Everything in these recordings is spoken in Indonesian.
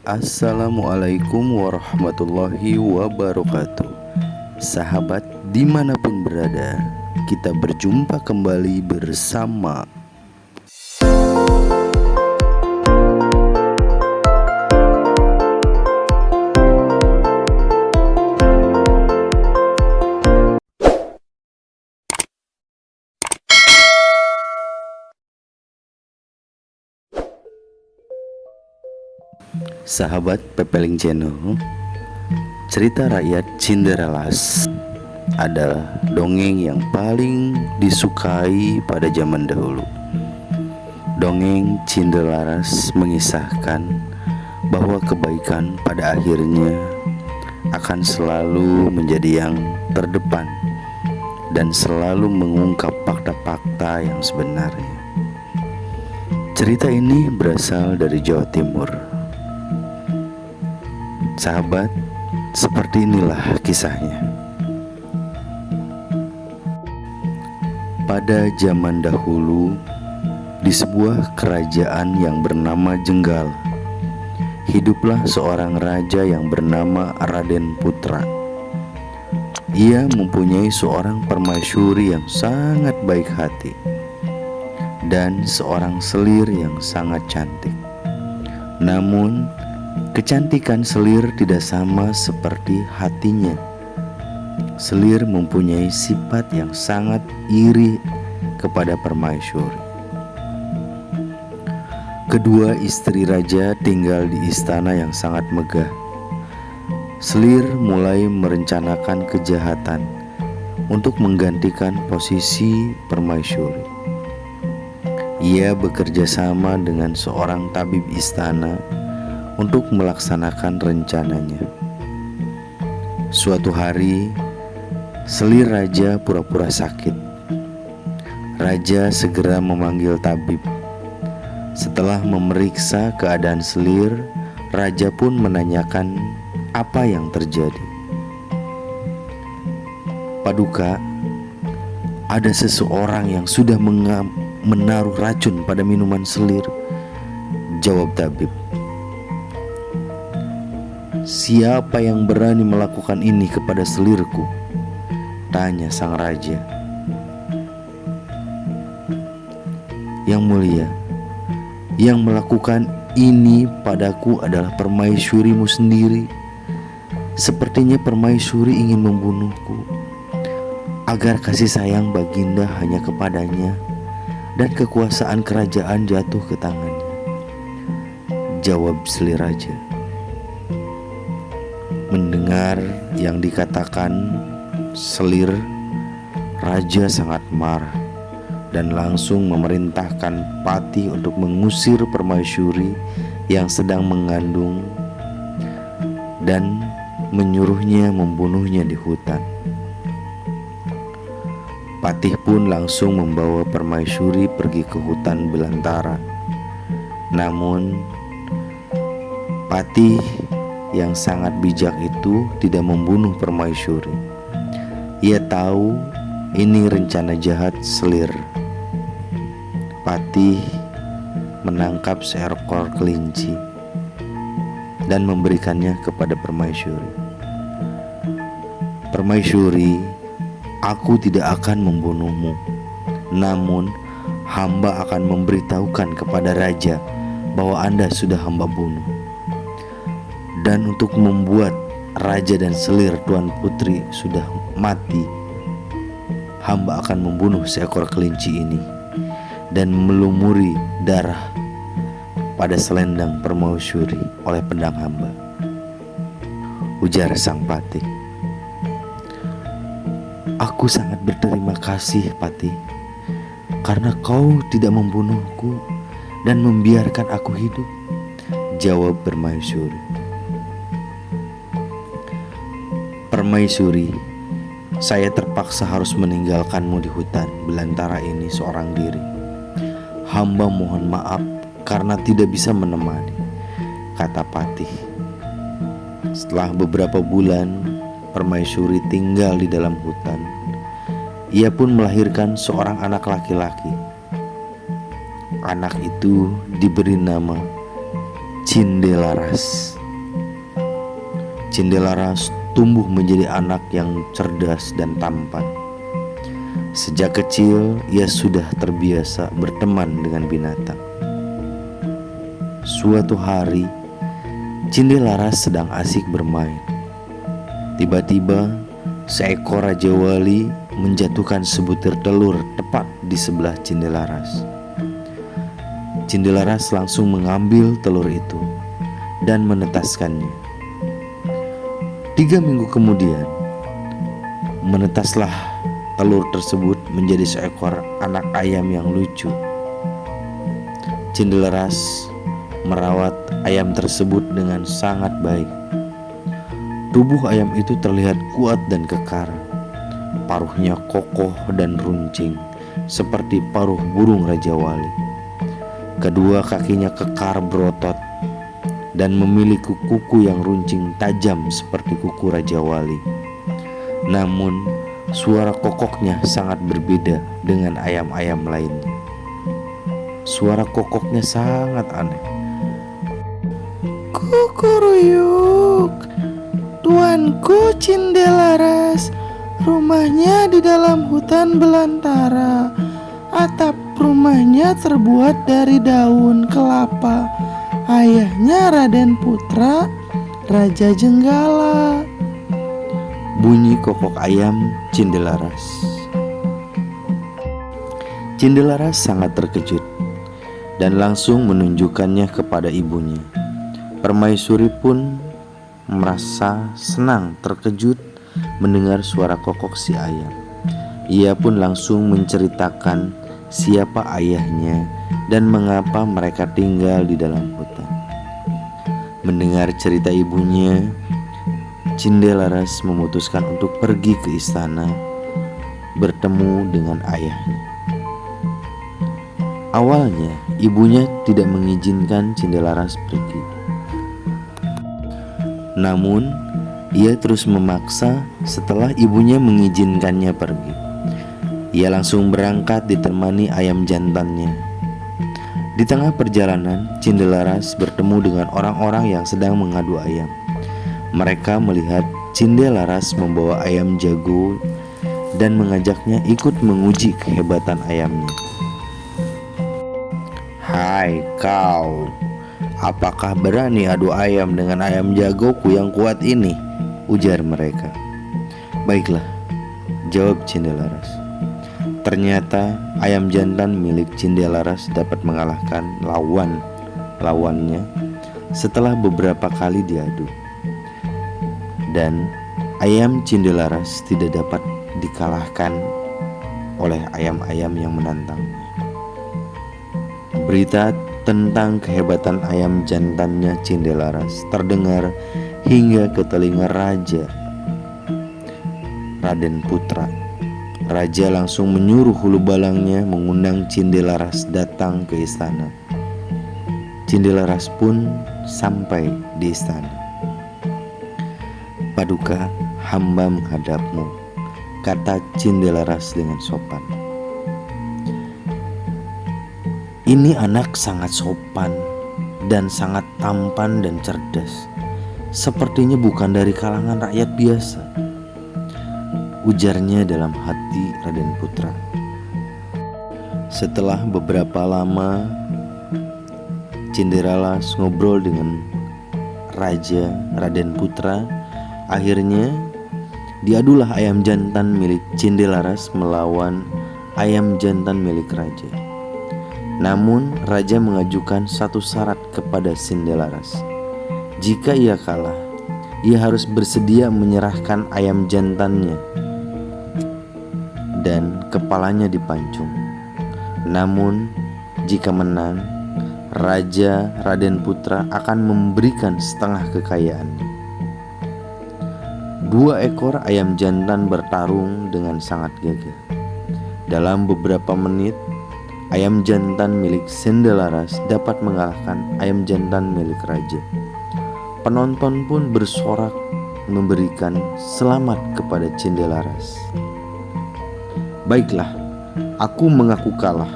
Assalamualaikum warahmatullahi wabarakatuh. Sahabat dimanapun berada, kita berjumpa kembali bersama sahabat Pepeling Channel. Cerita rakyat Cinderelas adalah dongeng yang paling disukai pada zaman dahulu. Dongeng Cinderelas mengisahkan bahwa kebaikan pada akhirnya akan selalu menjadi yang terdepan dan selalu mengungkap fakta-fakta yang sebenarnya. Cerita ini berasal dari Jawa Timur. Sahabat, seperti inilah kisahnya. Pada zaman dahulu, di sebuah kerajaan yang bernama Jenggala, hiduplah seorang raja yang bernama Raden Putra. Ia mempunyai seorang permaisuri yang sangat baik hati dan seorang selir yang sangat cantik. Namun, kecantikan selir tidak sama seperti hatinya. Selir mempunyai sifat yang sangat iri kepada permaisuri. Kedua istri raja tinggal di istana yang sangat megah. Selir mulai merencanakan kejahatan untuk menggantikan posisi permaisuri. Ia bekerja sama dengan seorang tabib istana untuk melaksanakan rencananya. Suatu hari, selir raja pura-pura sakit. Raja segera memanggil tabib. Setelah memeriksa keadaan selir, raja pun menanyakan apa yang terjadi. Paduka, ada seseorang yang sudah menaruh racun pada minuman selir, jawab tabib. Siapa yang berani melakukan ini kepada selirku? Tanya sang raja. Yang mulia, yang melakukan ini padaku adalah permaisurimu sendiri. Sepertinya permaisuri ingin membunuhku agar kasih sayang baginda hanya kepadanya dan kekuasaan kerajaan jatuh ke tangannya, jawab selir raja. Mendengar yang dikatakan selir, raja sangat marah dan langsung memerintahkan Patih untuk mengusir permaisuri yang sedang mengandung dan menyuruhnya membunuhnya di hutan. Patih pun langsung membawa permaisuri pergi ke hutan belantara. Namun Patih yang sangat bijak itu tidak membunuh permaisuri. Ia tahu ini rencana jahat selir. Patih menangkap seekor kelinci dan memberikannya kepada permaisuri. Permaisuri, aku tidak akan membunuhmu, namun hamba akan memberitahukan kepada raja bahwa Anda sudah hamba bunuh. Dan untuk membuat raja dan selir tuan putri sudah mati, hamba akan membunuh seekor kelinci ini dan melumuri darah pada selendang permaisuri oleh pedang hamba, ujar sang Patih. Aku sangat berterima kasih, Patih, karena kau tidak membunuhku dan membiarkan aku hidup, jawab permaisuri. Permaisuri, saya terpaksa harus meninggalkanmu di hutan belantara ini seorang diri. Hamba mohon maaf karena tidak bisa menemani, kata Patih. Setelah beberapa bulan, permaisuri tinggal di dalam hutan. Ia pun melahirkan seorang anak laki-laki. Anak itu diberi nama Cindelaras. Cindelaras tumbuh menjadi anak yang cerdas dan tampan. Sejak kecil ia sudah terbiasa berteman dengan binatang. Suatu hari, Cindelaras sedang asik bermain. Tiba-tiba, seekor Raja Wali menjatuhkan sebutir telur tepat di sebelah Cindelaras. Cindelaras langsung mengambil telur itu dan menetaskannya. 3 minggu kemudian, menetaslah telur tersebut menjadi seekor anak ayam yang lucu. Cindelaras merawat ayam tersebut dengan sangat baik. Tubuh ayam itu terlihat kuat dan kekar. Paruhnya kokoh dan runcing seperti paruh burung Raja Wali. Kedua kakinya kekar berotot dan memiliki kuku yang runcing tajam seperti kuku Raja Wali. Namun, suara kokoknya sangat berbeda dengan ayam-ayam lainnya. Suara kokoknya sangat aneh. Kukuruyuk, tuanku Cindelaras, rumahnya di dalam hutan belantara. Atap rumahnya terbuat dari daun kelapa. Ayahnya Raden Putra, Raja Jenggala. Bunyi kokok ayam Cindelaras. Cindelaras sangat terkejut dan langsung menunjukkannya kepada ibunya. Permaisuri pun merasa senang terkejut mendengar suara kokok si ayam. Ia pun langsung menceritakan siapa ayahnya dan mengapa mereka tinggal di dalam hutan. Mendengar cerita ibunya, Cindelaras memutuskan untuk pergi ke istana bertemu dengan ayahnya. Awalnya, ibunya tidak mengizinkan Cindelaras pergi. Namun, ia terus memaksa setelah ibunya mengizinkannya pergi. Ia langsung berangkat ditemani ayam jantannya. Di tengah perjalanan, Cindelaras bertemu dengan orang-orang yang sedang mengadu ayam. Mereka melihat Cindelaras membawa ayam jago dan mengajaknya ikut menguji kehebatan ayamnya. "Hai kau, apakah berani adu ayam dengan ayam jagoku yang kuat ini?" ujar mereka. "Baiklah," jawab Cindelaras. Ternyata ayam jantan milik Cindelaras dapat mengalahkan lawannya setelah beberapa kali diadu. Dan ayam Cindelaras tidak dapat dikalahkan oleh ayam-ayam yang menantangnya. Berita tentang kehebatan ayam jantannya Cindelaras terdengar hingga ke telinga Raja Raden Putra. Raja langsung menyuruh hulu balangnya mengundang Cindelaras datang ke istana. Cindelaras pun sampai di istana. "Paduka, hamba menghadapmu," kata Cindelaras dengan sopan. "Ini anak sangat sopan dan sangat tampan dan cerdas. Sepertinya bukan dari kalangan rakyat biasa," ujarnya dalam hati Raden Putra. Setelah beberapa lama, Cindelaras ngobrol dengan Raja Raden Putra. Akhirnya diadulah ayam jantan milik Cindelaras melawan ayam jantan milik Raja. Namun Raja mengajukan satu syarat kepada Cindelaras. Jika ia kalah, ia harus bersedia menyerahkan ayam jantannya dan kepalanya dipancung. Namun jika menang, Raja Raden Putra akan memberikan setengah kekayaannya. 2 ekor ayam jantan bertarung dengan sangat gagah. Dalam beberapa menit, ayam jantan milik Cindelaras dapat mengalahkan ayam jantan milik Raja. Penonton pun bersorak memberikan selamat kepada Cindelaras. "Baiklah, aku mengaku kalah.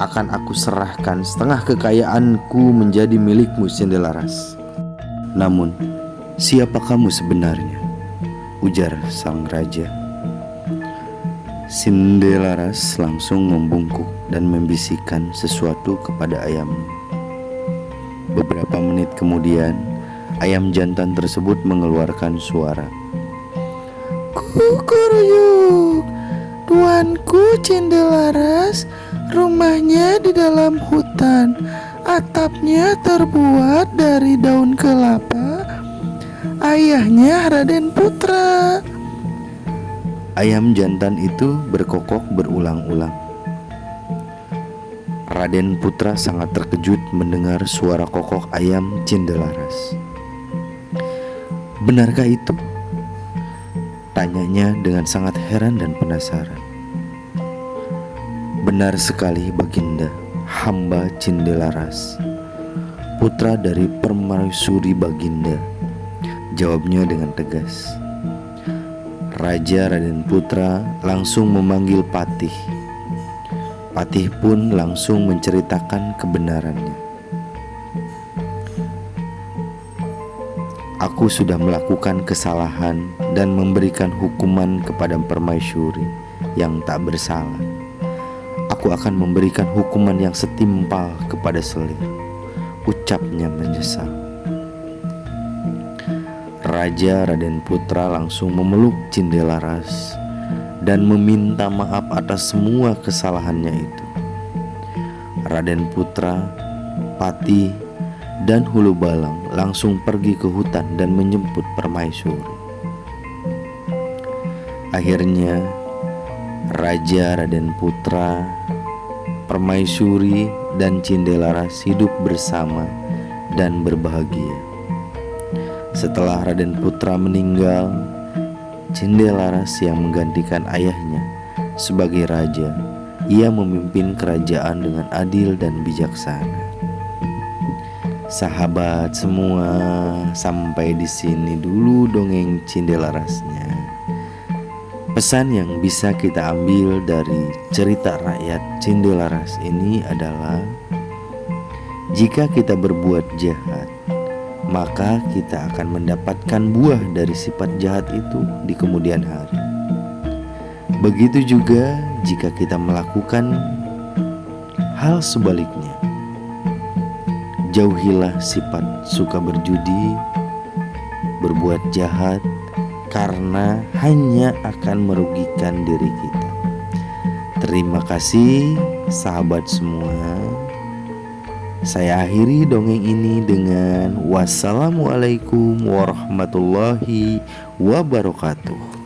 akan aku serahkan setengah kekayaanku menjadi milikmu, Cindelaras. Namun, siapa kamu sebenarnya? Ujar sang raja. Cindelaras langsung membungkuk dan membisikkan sesuatu kepada ayamnya. Beberapa menit kemudian, ayam jantan tersebut mengeluarkan suara. Kukuruyuk, tuanku Cindelaras, rumahnya di dalam hutan. Atapnya terbuat dari daun kelapa. Ayahnya Raden Putra. Ayam jantan itu berkokok berulang-ulang. Raden Putra sangat terkejut mendengar suara kokok ayam Cindelaras. Benarkah itu? Tanyanya dengan sangat heran dan penasaran. Benar sekali, Baginda, hamba Cindelaras, putra dari permaisuri Baginda, jawabnya dengan tegas. Raja Raden Putra langsung memanggil Patih. Patih pun langsung menceritakan kebenarannya. Aku sudah melakukan kesalahan dan memberikan hukuman kepada permaisuri yang tak bersalah. Aku akan memberikan hukuman yang setimpal kepada Selir, ucapnya menyesal. Raja Raden Putra langsung memeluk Cindelaras dan meminta maaf atas semua kesalahannya itu. Raden Putra, Patih, dan Hulu Balang langsung pergi ke hutan dan menjemput permaisuri. Akhirnya Raja Raden Putra, permaisuri, dan Cindelaras hidup bersama dan berbahagia. Setelah Raden Putra meninggal, Cindelaras yang menggantikan ayahnya sebagai raja. Ia memimpin kerajaan dengan adil dan bijaksana. Sahabat semua, sampai di sini dulu dongeng Cindelarasnya. Pesan yang bisa kita ambil dari cerita rakyat Cindelaras ini adalah, jika kita berbuat jahat, maka kita akan mendapatkan buah dari sifat jahat itu di kemudian hari. Begitu juga jika kita melakukan hal sebaliknya. Jauhilah sifat suka berjudi, berbuat jahat, karena hanya akan merugikan diri kita. Terima kasih sahabat semua. Saya akhiri dongeng ini dengan wassalamualaikum warahmatullahi wabarakatuh.